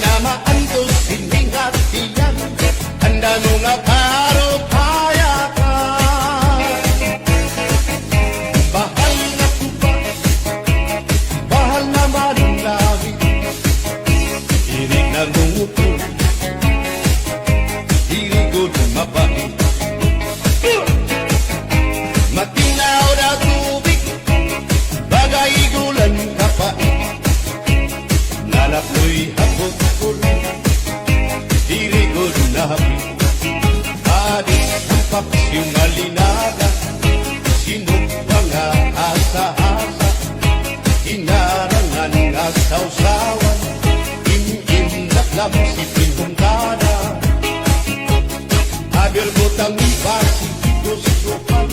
na maantos, hindi nga tiyan. Handa mo nga karo kaya ka. Bahal na tuba, bahal na manunagi. Irig na lumuto, irigod mabait. Matinaw na tubig, bagay gulan kapait. Nalapoy hapot ulan, irigod na hapit. Adis ang paksyung alinaga, sinupang nga asa-asa. Inarangan nga sausawan, im-im naklam si pinungkada. Haber butang basi gustuhan,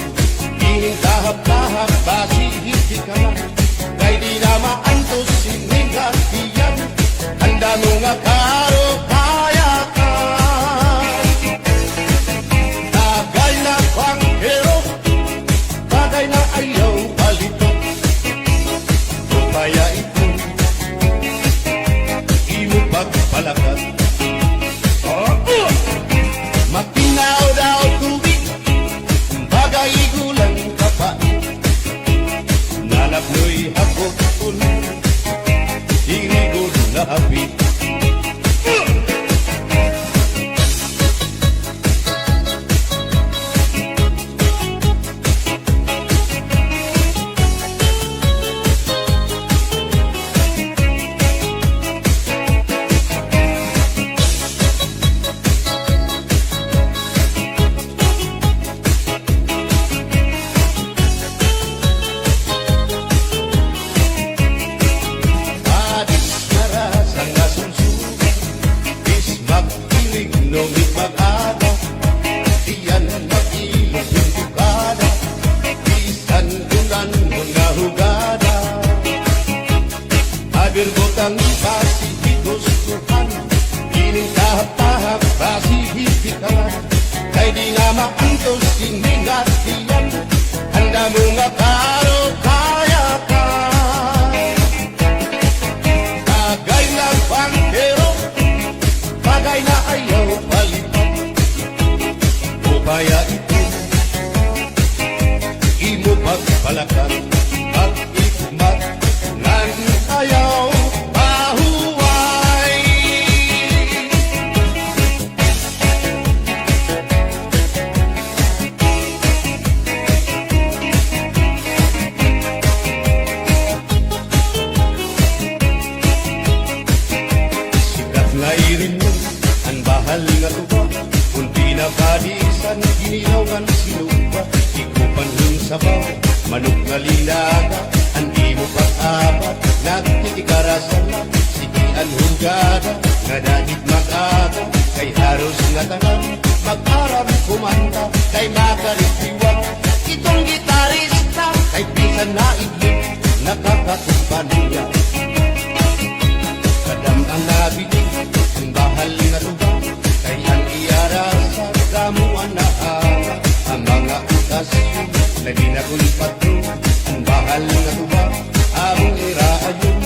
ining tahap-tahap basi hihikaman. Kay di na maantos siningatiyan, handa mo nga karo kaya ka. Tagay na banghero, tagay na ayaw palito. Kaya ito, imo pagpalakas. Matinaw daw tubig, bagay gulang kapait. Nalapnoy hapot ulan, irigod na hapit. Nungit mag-ada, diyan mag-ilog yung bukada. Bisan ulan mo na hugada. Haber botang basi higustuhan, ining tahap-tahap basi hihikaman. Kay di na maantos siningatiyan, handa mo nga karo kaya ka. Tagay na banghero, bagay na ayaw palitan. Upaya ito, imo pagpalakan. At ikmat ng ayaw pahuway. Sikat na irin mo ang bahal nga tuba, kung pinakadisan, ginilawan sinuba. Ikupan yung sabaw, manok nga linaga, andi mo pag-abat, nagtitikarasan lang, sigian hugada, nga dahit mag-aga, kay haros nga tanan, mag-aram kumanta, kay makaritiwang, itong gitarista, kay pisan na iglit, nakakatumpan niya. Kadam ang nabili, ang bahal nga tuba, kay ang iarasa, kamuan na ala, ang mga utasyon, na ginagulpat ko, ang bahal nga tuba, among iraayon,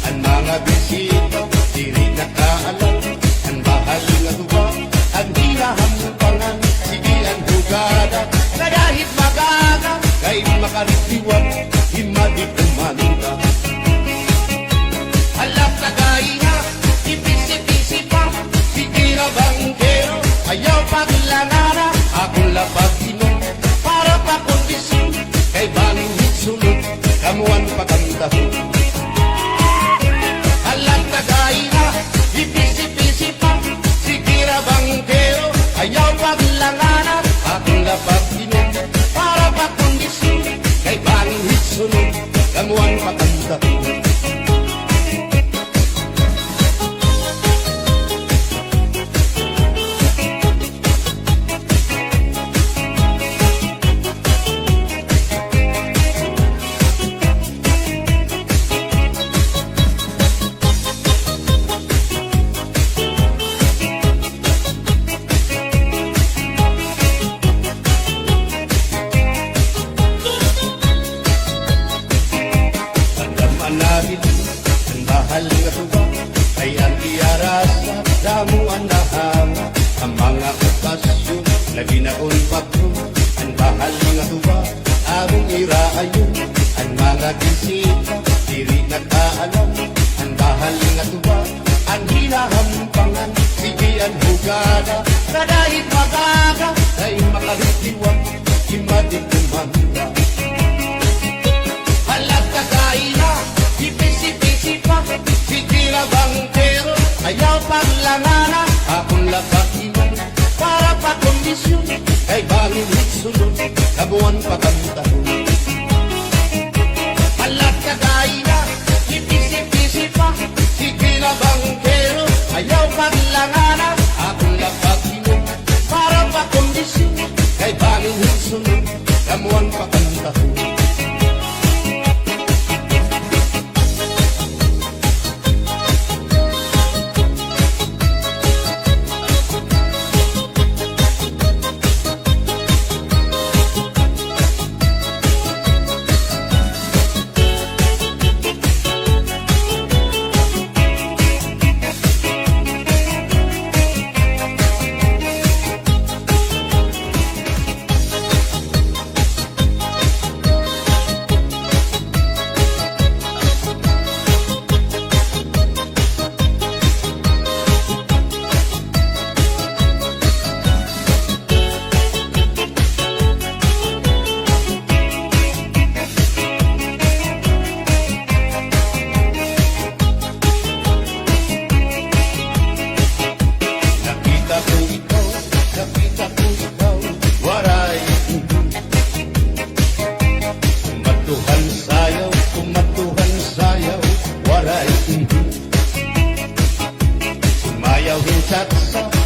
ang mga bisita, diri nakaalam, ang bahal nga tuba, ang hinahampangan, sige ang hugada, na dahit magaga, kay makaritiwan, himadi kumanta. Alap na gaya, ipisi-pisi pa, sige na banghero, ayaw paglangana, akong lapag-inom, para pa kondisyon, kay bangin hitsulot, kamuan pagkantaho. Alap na gaya, ipisi-pisi pa, sige na banghero, ayaw paglangana, akong lapag-inom, para pa kondisyon, kay bangin hitsulot, kamuan pagkantaho. damo ang nahanga, ang mga okasyon, labi na on pagko, ang bahal nga tuba, among iraayon, ang mga bisita, diri nagkaalam, ang bahal nga tuba, ang hinahampangan, sige ang hugada, kadahit magaga, ay makalitiwang, imadig kumanda. Halat ka kaina, ipisi-pisi pa, sikira bangkero, ayaw paglangana, akong labakiman, para pa kondisyon, kay bangin hitsunod, kabuan pa kantahon. Halat ka kaina, ipisi-pisi pa, sikira bangkero, ayaw paglangana, akong labakiman, para pa kondisyon, kay bangin hitsunod, kabuan pa kantahon.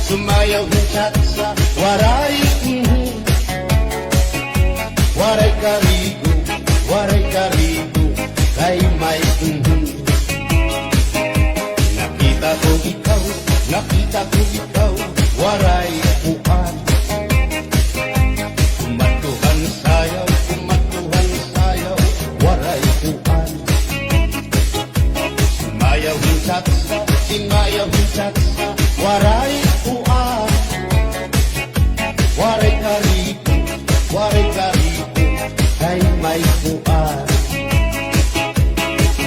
Sumayaw hintatsa, waray waray karigo, kay may nakita ko ikaw, waray uan. Kumatuhan sayaw, waray uan. Sumayaw hintatsa, waray uan. Waray karigo, kay may uan.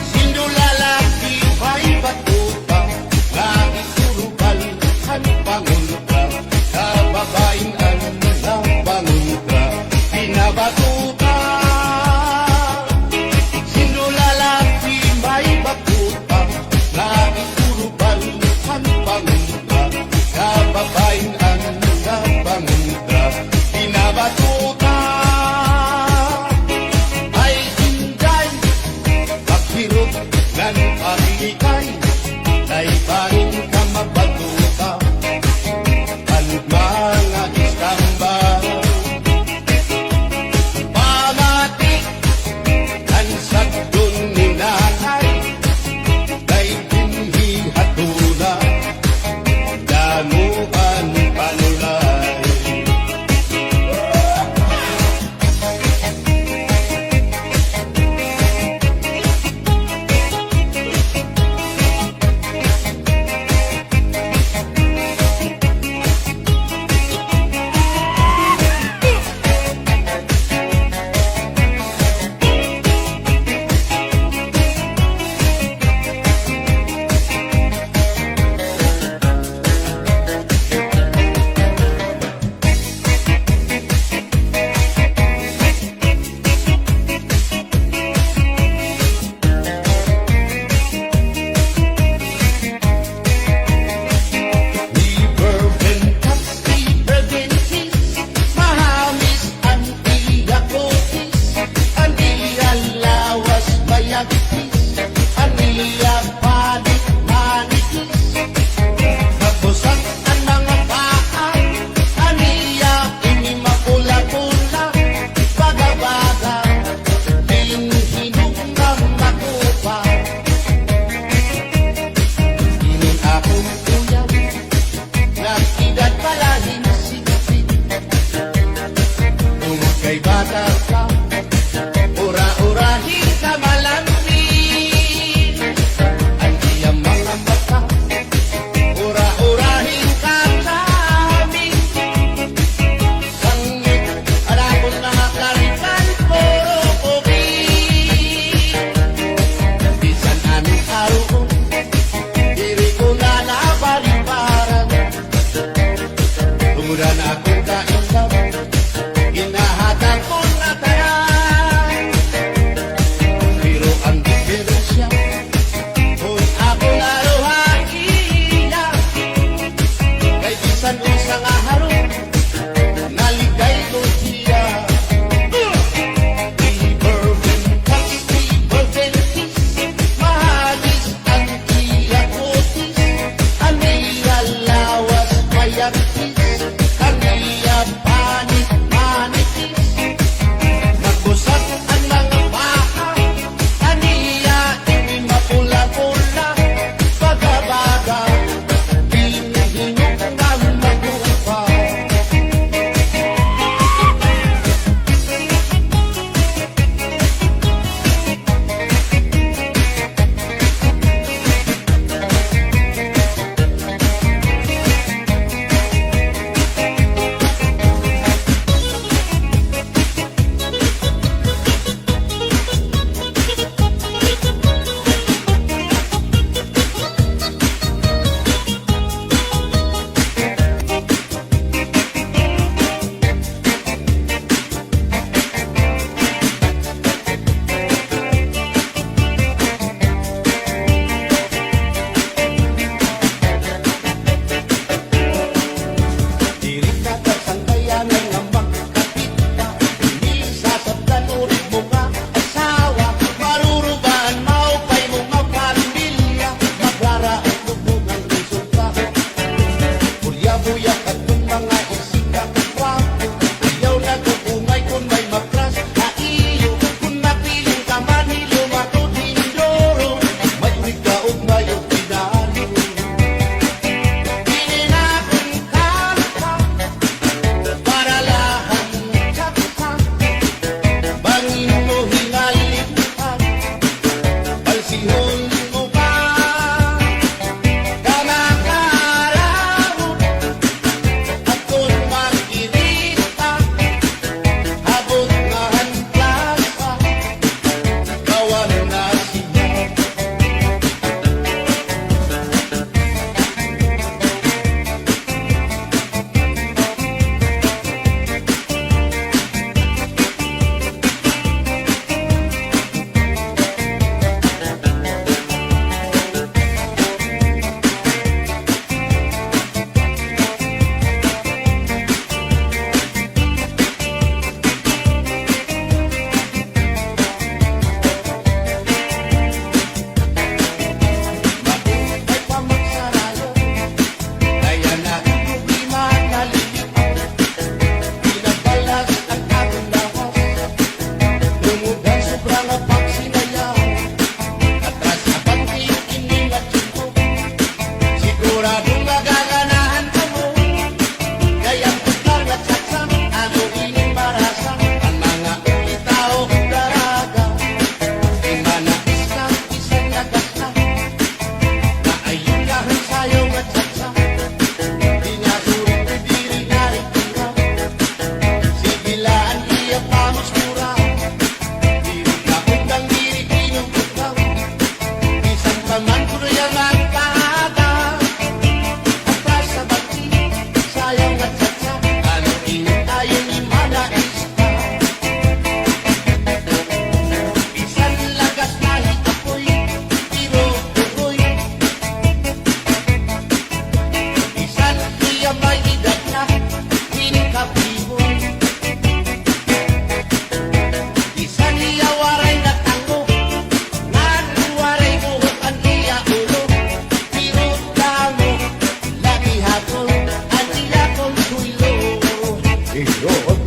Sino lalaki may batuta, lagi surubal, ang pangulta, kabak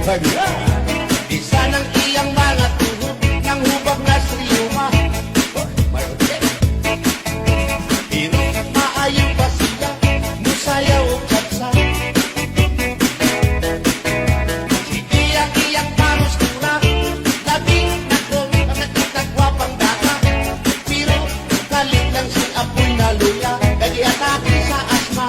kanya. Isa ng iyang mga tuhod ng hubag na siyuma. Pero maayaw pa siya, musayaw o katsa. Si iyak-iyak paros tula, labing nakong nagwapang daka. Pero kalit lang si apoy na luya, nag-iatake sa asma.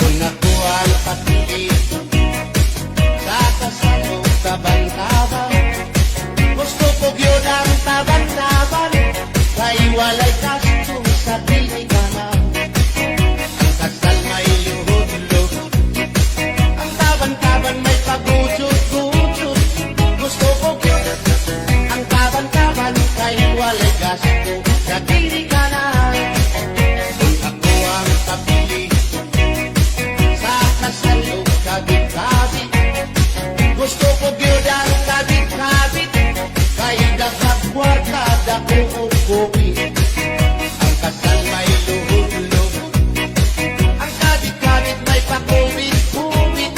Kung ako ang patilig sa kasalong taban-taban, gusto ko yun ang taban-taban, kay walay kastong sa tinikanan. Ang kasal may luhod-luhod, ang taban-taban may pagusot-gusot. Gusto ko yun ang taban-taban, kay walay kastong sa tinikanan. Kung ako ang kapili sa kasalong kabit-kabit, gusto ko gyud ang kabit-kabit, kay dagagwarta dako og kopi. Ang kasal may luhod-luhod, ang kabit-kabit may pakubit-kubit.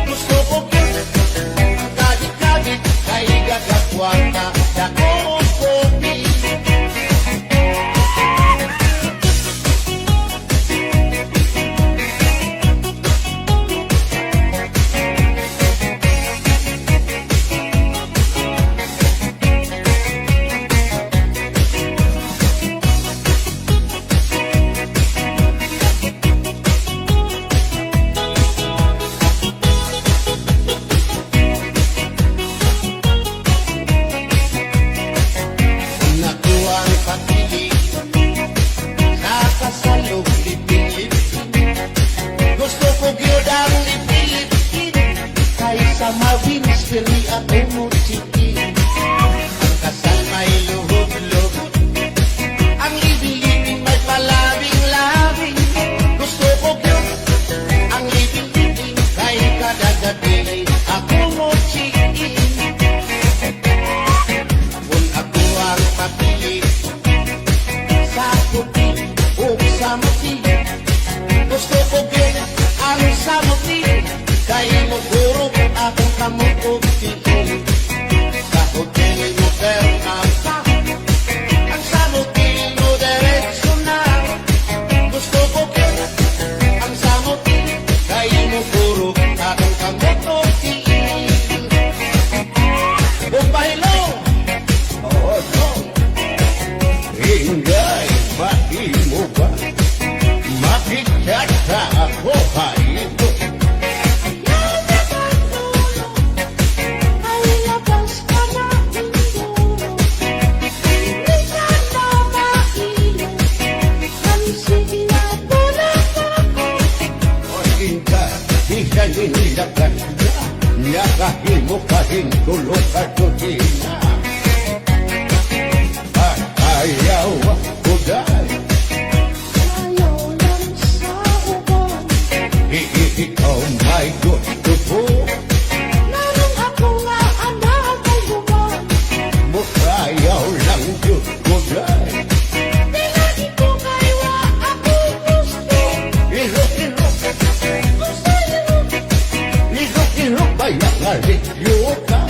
Gusto ko gyud ang kabit-kabit, kay dagagwarta dako og kopi. Kung ako ang patilig sa kasalong lipin-lipin, gusto ko gyud ang lipin-lipin, kaysa mabinis pili ako mo chikin. Ang kasal may luhod-luhod, ang libing-libing may palabing-labing. Gusto ko gyud ang libing-libing, kay kada gabi ako mo chikin. Kung ako ang patilig sa puti o sa mati, gusto ko gyud ang samuti, kay magurog akong kamot og tiil. Sa hotel mo permang pa, ang samuti mo diretso na. Gusto ko gyud ang samuti, kay magurog akong kamot og tiil. Bumbahilo! Oo, no. Ingay, mahimo ba? Makikita ako kayo. Ay labas ka na indoro, hindi ka na mailong, ang sigurado lang ako. O ingay, isa nilagan na, nakahimo ka rin tulog at tutina. At ayaw ako dahil Ayaw lang sa uban, ikaw may gusto ko. naroon ako nga anak ay human. Ayaw lang yun ko dahil Di lagi ko kaywa ako gusto. Irok-irok, Gusto yun, irok-irok, kaya ngalikyo ka.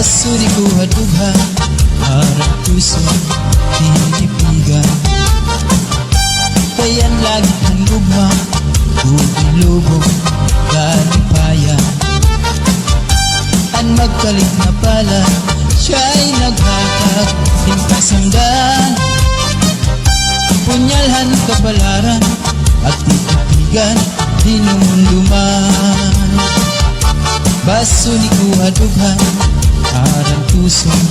Basuri ko hadugha harap puso tinipigan. Kayan lagi ang gugma lubog kalipayan. Ang magkalit na pala siya'y naghatag himkasamdan. Punyalhan kapalaran at titipigan dinumduman. Basuri ko hadugha harang pusong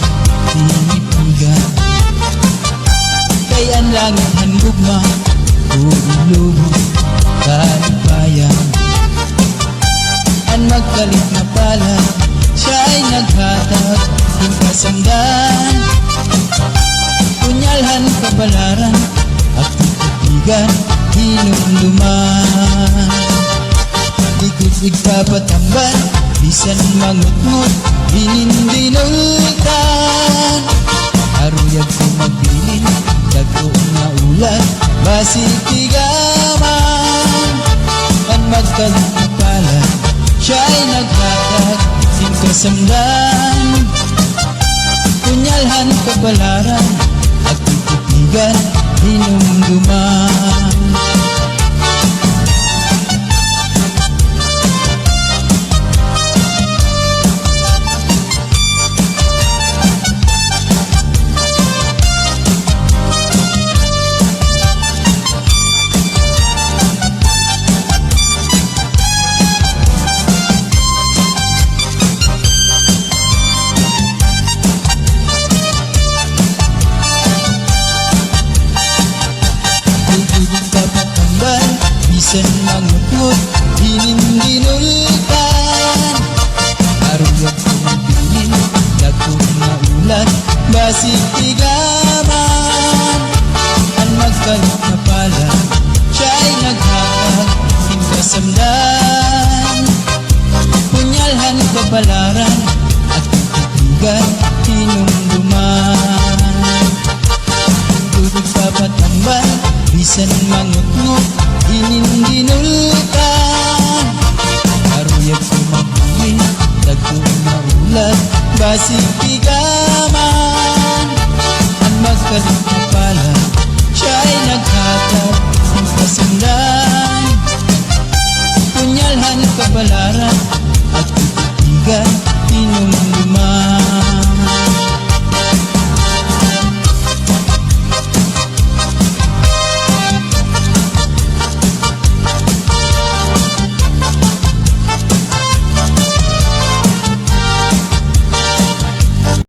tinipigan. Kayan langit ang gugma lubog kalipayan. Ang magkalit na pala siya'y naghatag himkasamdan. Punyalhan kapalaran at titipigan hinumduman. Ikot-ikot kapatambal bisan mangutngot hinindinultan. Aruyag ko magbilin dagko nga ulan basitigaman. Ang magkalit na pala siya'y naghatag himkasamdan. Punyalhan kapalaran at titipigan hinumduman. Bisan mangutngot hinindinultan. Aruyag ko magbilin dagko nga ulan basitigaman. Ang magkalit na pala siya'y naghatag himkasamdan. Punyalhan kapalaran at titipigan hinumduman. Dudog papatambal bisan mangutngot hinindinultan. Aruyag ko magbilin dagko nga ulan basitigaman. Ang magkalit na pala siya'y naghatag himkasamdan. Punyalhan kapalaran at titipigan hinumduman.